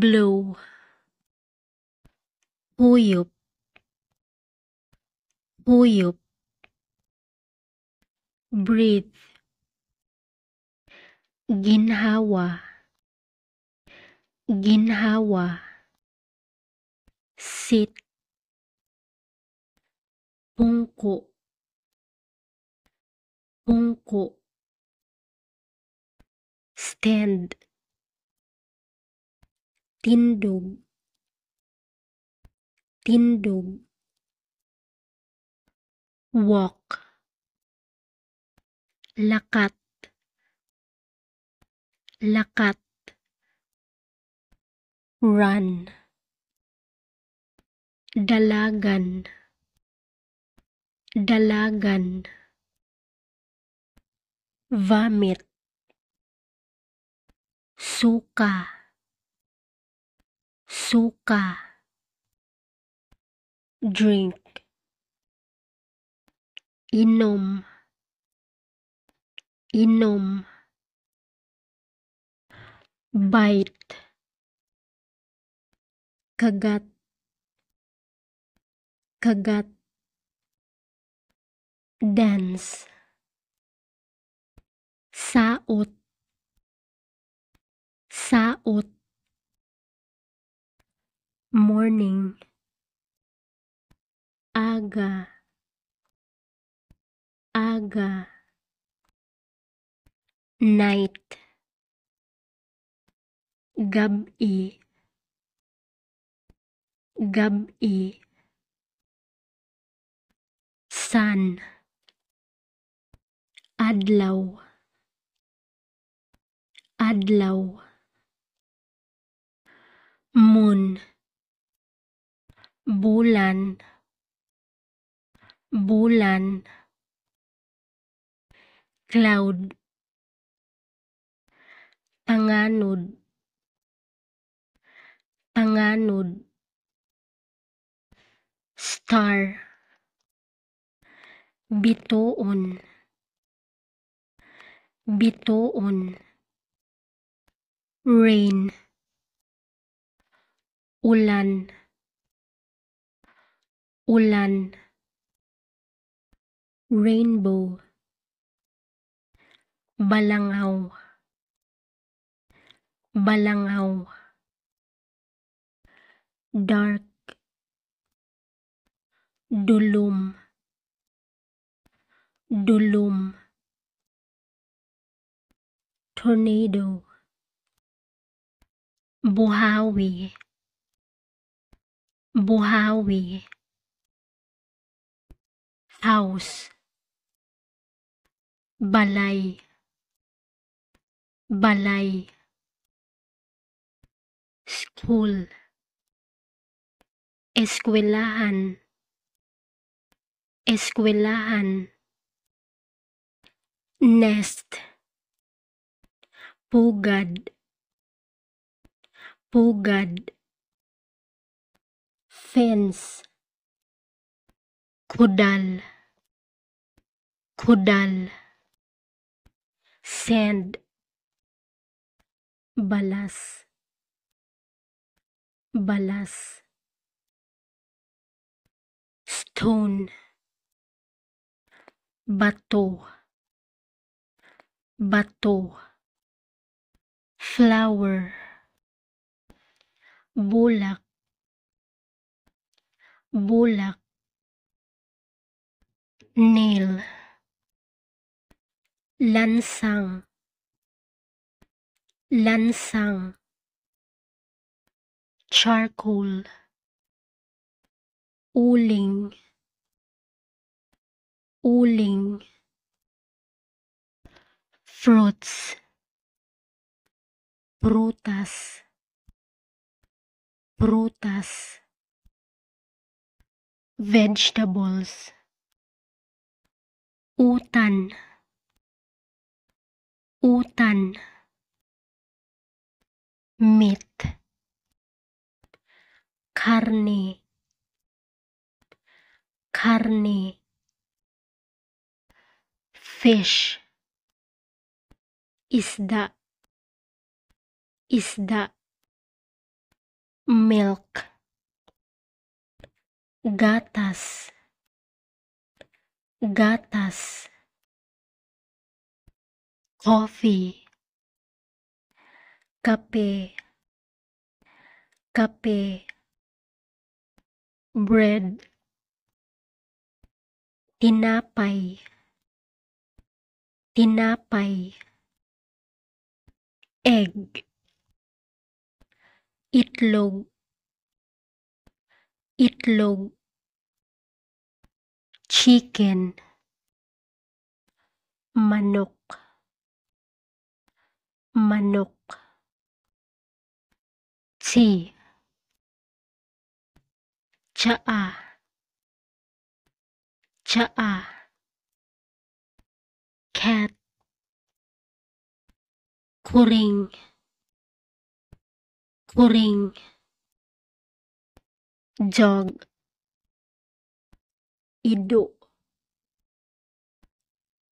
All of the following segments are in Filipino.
blow, huyop, huyop, breathe, ginhawa, ginhawa, sit, pungko, pungko, stand, tindog, tindog, walk, lakat, lakat, run, dalagan, dalagan, vomit, suka, suka, drink, inom, inom, bite, kagat, kagat, dance, saot, saot, morning, aga, aga, night, gabi, gabi, sun, adlaw, adlaw, moon, bulan, bulan, cloud, panganod, panganod, star, bituon, bituon, rain, ulan, ulan, rainbow, balangaw, balangaw, dark, dulum, dulum, tornado, buhawi, buhawi, house, balay, balay, school, eskwelahan, eskwelahan, nest, pugad, pugad, fence, kudal, kudal, sand, balas, balas, stone, bato, bato, flower, bulak, bulak, nail, lansang, lansang, charcoal, uling, uling, fruits, prutas, prutas, vegetables, utan, utan, meat, karne, karne, fish, isda, isda, milk, gatas, gatas, coffee, kape, kape, bread, tinapay, tinapay, egg, itlog, itlog, chicken, manok, manok, tea, tsaa, tsaa, cat, kuring, kuring, dog, ido,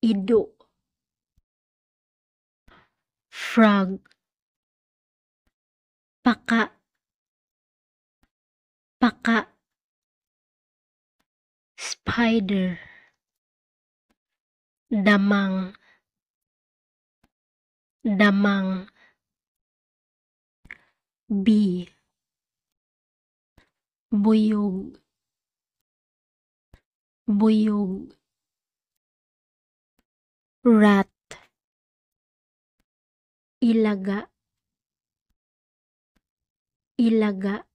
ido, frog, paka, paka, spider, damang, damang, bee, buyog, buyog, rat, ilaga, ilaga,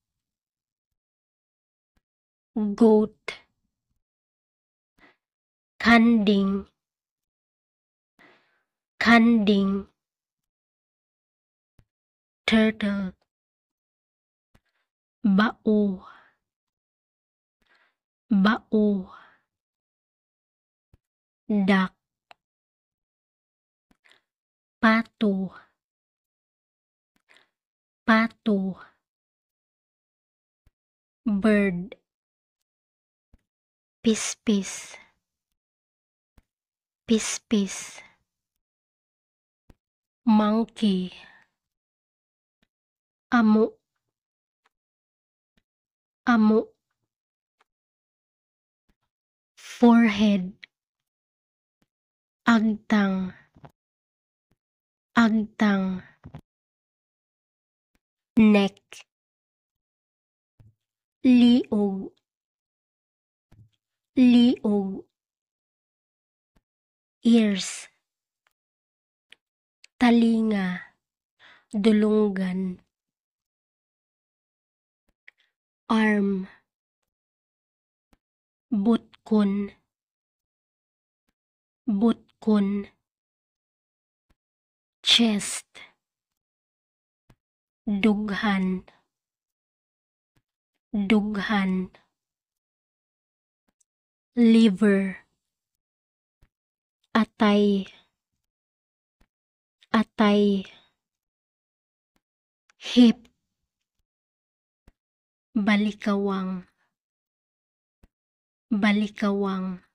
goat, kanding, kanding, turtle, bao, bao, duck, pato, pato, bird, pispis, pispis, monkey, amo, amo, forehead, agtang, agtang, neck, liog, liog, ears, talinga, dulunggan, arm, butkon, butkon, chest, dughan, dughan, liver, atay, atay, hip, balikawang, balikawang,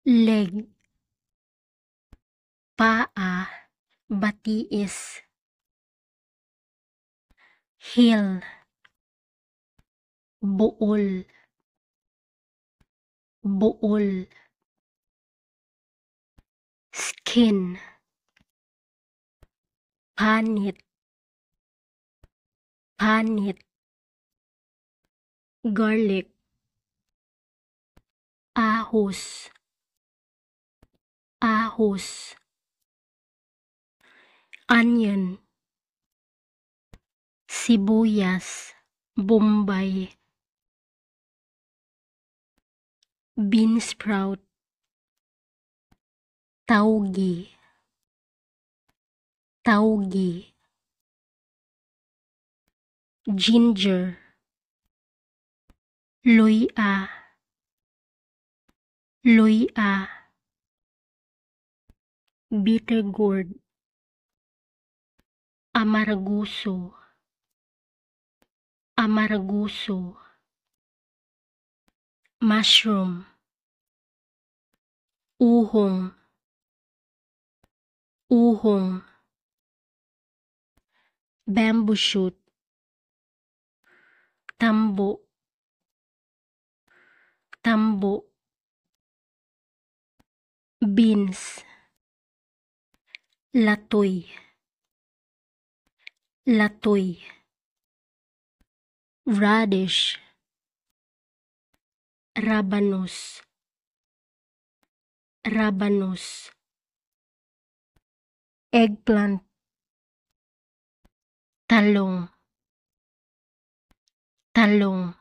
leg, paa, batiis, heel, buol, buol, skin, panit, panit, garlic, ahos, ahos, onion, sibuyas, bombay, bean sprout, taugi, taugi, ginger, luya, luya, bitter gourd, amarguso, amarguso, mushroom, uhong, uhong, bamboo shoot, tambo, tambo. Beans, latoy, latoy. Radish, rabanos, rabanos. Eggplant, talong, talong.